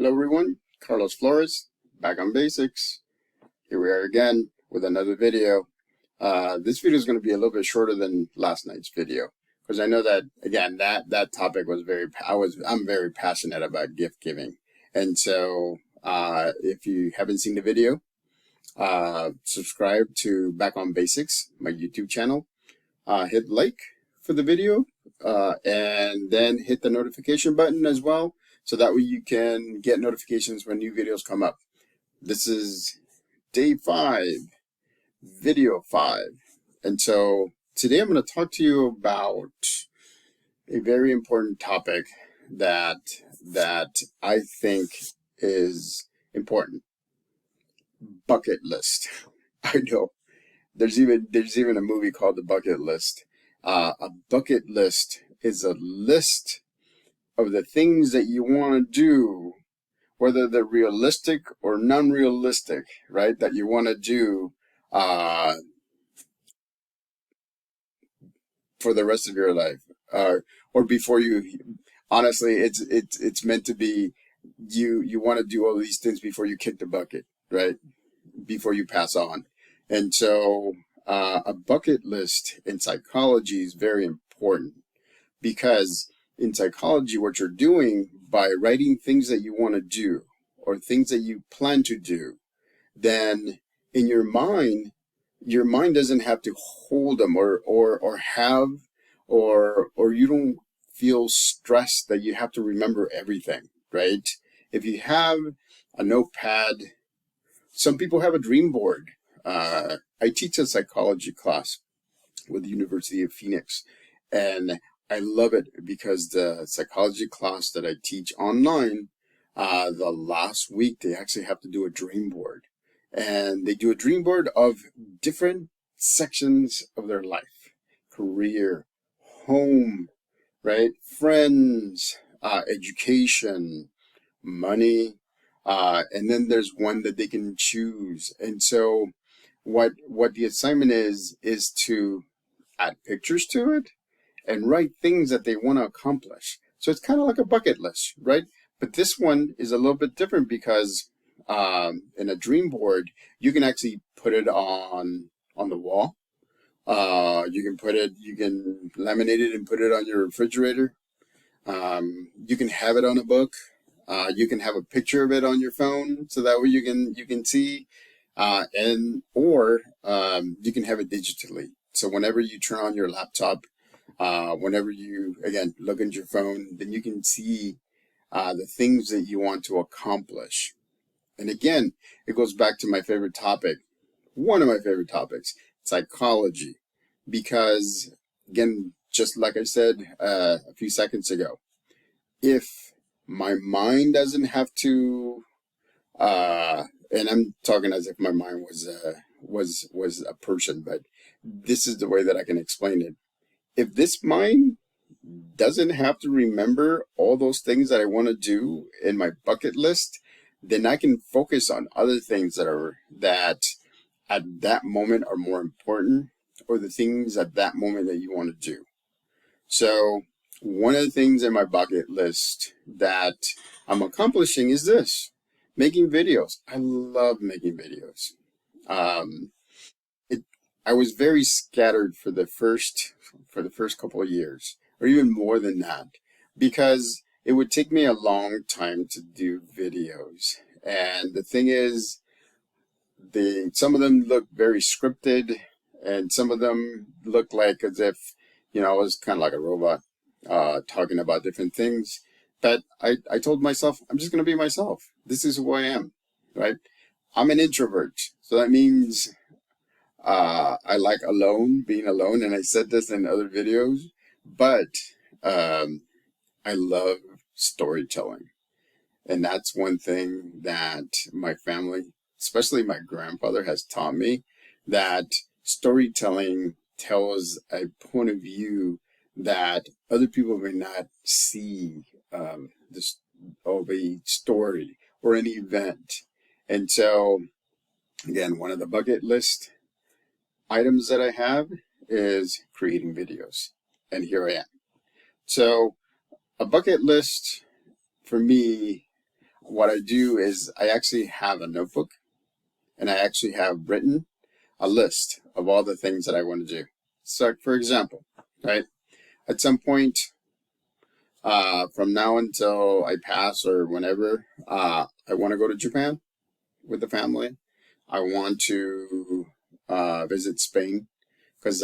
Hello everyone, Carlos Flores, back on basics. Here we are again with another video. This video is going to be a little bit shorter than last night's video because I know that again that topic was I'm very passionate about gift giving, and so if you haven't seen the video, subscribe to Back on Basics, my YouTube channel. Hit like for the video, and then hit the notification button as well, so that way you can get notifications when new videos come up. This is day 5, video 5. And so today I'm going to talk to you about a very important topic that I think is important. Bucket list. I know. There's even a movie called The Bucket List. A bucket list is a list of the things that you want to do, whether they're realistic or non-realistic, right? That you want to do for the rest of your life, or before you. Honestly, it's meant to be. You want to do all these things before you kick the bucket, right? Before you pass on. And so a bucket list in psychology is very important, because in psychology, what you're doing by writing things that you want to do or things that you plan to do, then in your mind doesn't have to hold them or you don't feel stressed that you have to remember everything, right? If you have a notepad, some people have a dream board. I teach a psychology class with the University of Phoenix, and I love it because the psychology class that I teach online, the last week they actually have to do a dream board, and they do a dream board of different sections of their life: career, home, right, friends, education, money, and then there's one that they can choose. And so what the assignment is to add pictures to it and write things that they want to accomplish. So it's kind of like a bucket list, right? But this one is a little bit different because in a dream board, you can actually put it on the wall. You can laminate it and put it on your refrigerator. You can have it on a book. You can have a picture of it on your phone, so that way you can see, or you can have it digitally. So whenever you turn on your laptop, whenever you again look at your phone, then you can see the things that you want to accomplish. And again, it goes back to my favorite topic, one of my favorite topics, psychology, because again, just like I said a few seconds ago, if my mind doesn't have to, and I'm talking as if my mind was a person, but this is the way that I can explain it. If this mind doesn't have to remember all those things that I want to do in my bucket list, then I can focus on other things that at that moment are more important, or the things at that moment that you want to do. So one of the things in my bucket list that I'm accomplishing is this: making videos. I love making videos. I was very scattered for the first couple of years, or even more than that, because it would take me a long time to do videos. And the thing is, some of them look very scripted, and some of them look like as if, I was kind of like a robot, talking about different things. But I told myself, I'm just going to be myself. This is who I am, right? I'm an introvert. So that means I like being alone. And I said this in other videos, but I love storytelling. And that's one thing that my family, especially my grandfather, has taught me, that storytelling tells a point of view that other people may not see, this of a story or an event. And so again, one of the bucket list items that I have is creating videos, and here I am. So a bucket list for me, what I do is I actually have a notebook, and I actually have written a list of all the things that I want to do. So, for example, right, at some point, from now until I pass or whenever, I want to go to Japan with the family. I want to visit Spain because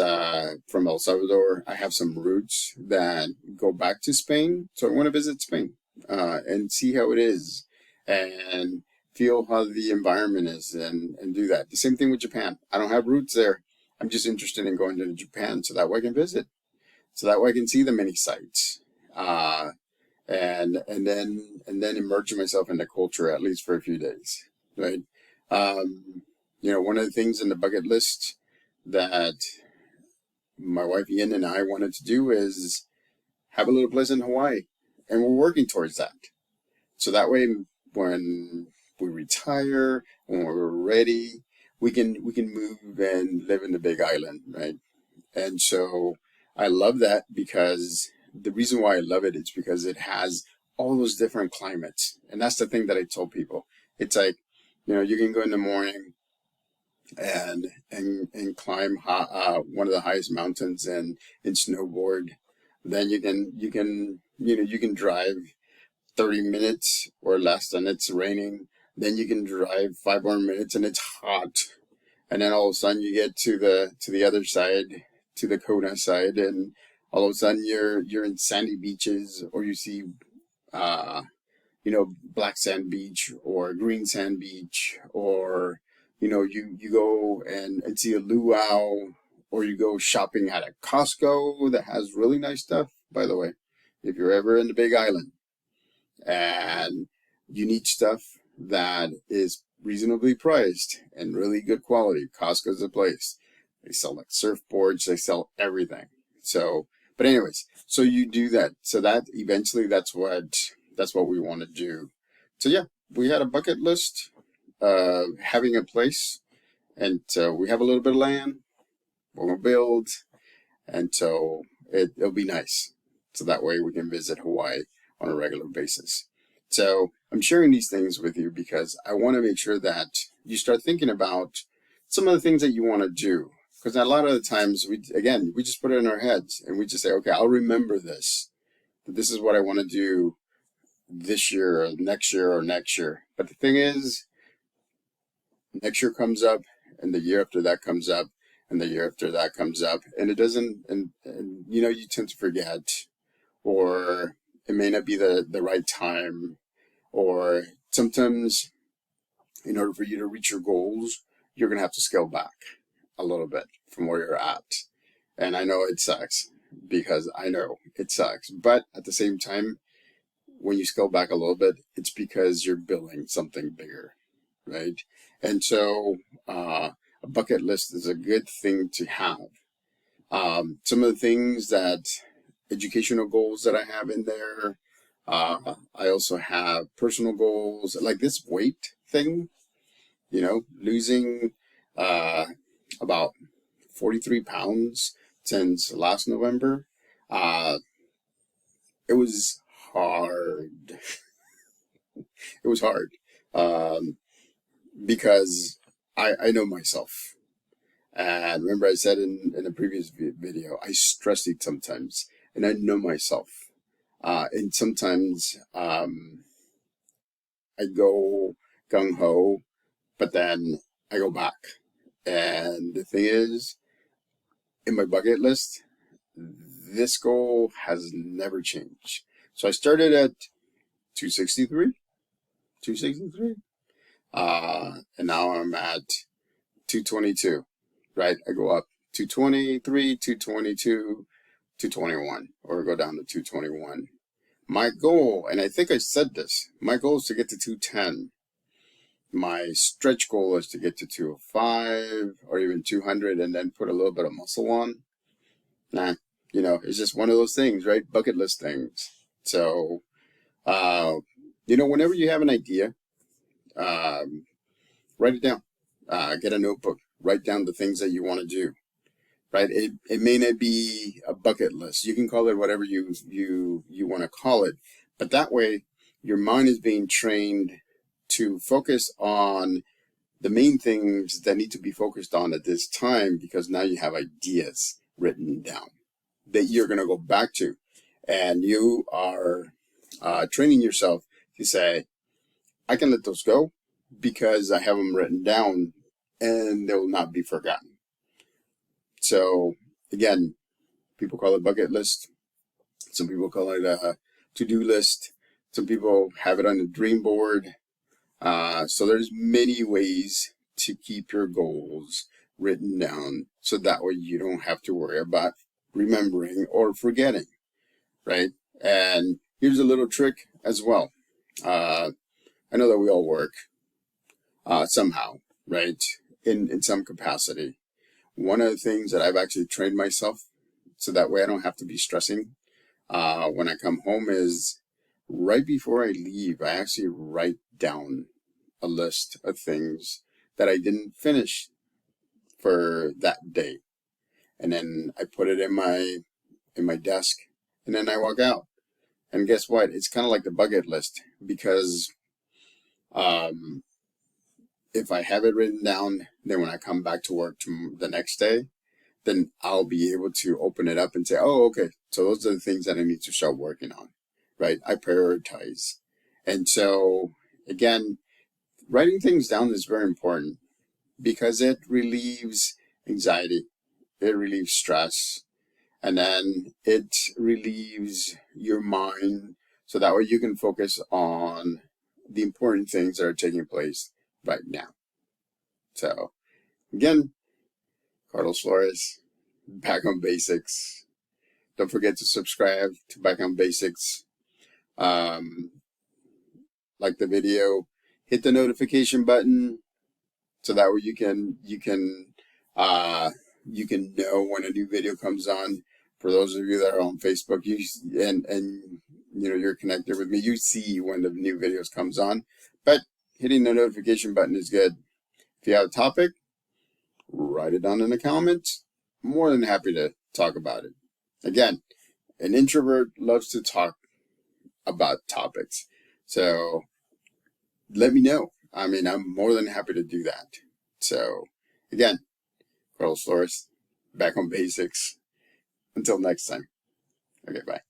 from El Salvador, I have some roots that go back to Spain. So I want to visit Spain and see how it is and feel how the environment is and do that. The same thing with Japan. I don't have roots there. I'm just interested in going to Japan so that way I can visit, so that way I can see the many sites. And then immerse myself in the culture at least for a few days, right? One of the things in the bucket list that my wife Ian and I wanted to do is have a little place in Hawaii, and we're working towards that. So that way, when we retire, when we're ready, we can move and live in the Big Island, right? And so I love that because the reason why I love it is because it has all those different climates. And that's the thing that I told people. It's like, you can go in the morning and climb one of the highest mountains and snowboard. Then you can drive 30 minutes or less and it's raining. Then you can drive 5 more minutes and it's hot. And then all of a sudden you get to the other side, to the Kona side, and all of a sudden you're in sandy beaches, or you see black sand beach or green sand beach, or you go and see a luau, or you go shopping at a Costco that has really nice stuff, by the way, if you're ever in the Big Island and you need stuff that is reasonably priced and really good quality. Costco's the place. They sell like surfboards, they sell everything. So, but anyways, so you do that. So that eventually that's what we want to do. So yeah, we had a bucket list, having a place, and we have a little bit of land we're gonna build, and so it'll be nice. So that way we can visit Hawaii on a regular basis. So I'm sharing these things with you because I want to make sure that you start thinking about some of the things that you want to do. Because a lot of the times we just put it in our heads and we just say, okay, I'll remember this. That this is what I want to do this year or next year or next year. But the thing is, next year comes up and the year after that comes up and the year after that comes up, and it doesn't, and you tend to forget, or it may not be the right time, or sometimes in order for you to reach your goals, you're going to have to scale back a little bit from where you're at. And I know it sucks, because I know it sucks. But at the same time, when you scale back a little bit, it's because you're building something bigger, right? And so a bucket list is a good thing to have. Some of the things that educational goals that I have in there. I also have personal goals, like this weight thing, losing about 43 pounds since last November. It was hard. It was hard because I know myself. And remember I said in a previous video, I stress eat sometimes, and I know myself. And sometimes I go gung-ho, but then I go back. And the thing is, in my bucket list, this goal has never changed. So I started at 263, and now I'm at 222, right? I go up 223, 222, 221, or go down to 221. My goal, and I think I said this, my goal is to get to 210. My stretch goal is to get to 205 or even 200 and then put a little bit of muscle on. It's just one of those things, right? Bucket list things. So, whenever you have an idea, write it down. Get a notebook. Write down the things that you want to do. Right? It may not be a bucket list. You can call it whatever you want to call it. But that way, Your mind is being trained to focus on the main things that need to be focused on at this time, because now you have ideas written down that you're going to go back to. And you are training yourself to say, I can let those go because I have them written down and they will not be forgotten. So again, people call it bucket list. Some people call it a to-do list. Some people have it on a dream board. So there's many ways to keep your goals written down, so that way you don't have to worry about remembering or forgetting, right? And here's a little trick as well. I know that we all work somehow, right? In some capacity. One of the things that I've actually trained myself, so that way I don't have to be stressing when I come home, is right before I leave, I actually write down a list of things that I didn't finish for that day. And then I put it in my desk, and then I walk out. And guess what? It's kind of like the bucket list, because if I have it written down, then when I come back to work the next day, then I'll be able to open it up and say, oh, okay, so those are the things that I need to start working on, right? I prioritize. And so, again, writing things down is very important because it relieves anxiety, it relieves stress, and then it relieves your mind, so that way you can focus on the important things that are taking place right now. So, again, Carlos Flores, Back on Basics. Don't forget to subscribe to Back on Basics. Like the video, hit the notification button, so that way you can know when a new video comes on. For those of you that are on Facebook, and you know, you're connected with me, you see when the new videos comes on. But hitting the notification button is good. If you have a topic, write it down in the comments. More than happy to talk about it. Again, an introvert loves to talk about topics. So let me know. I mean, I'm more than happy to do that. So again, Carlos Flores, Back on Basics. Until next time. Okay, bye.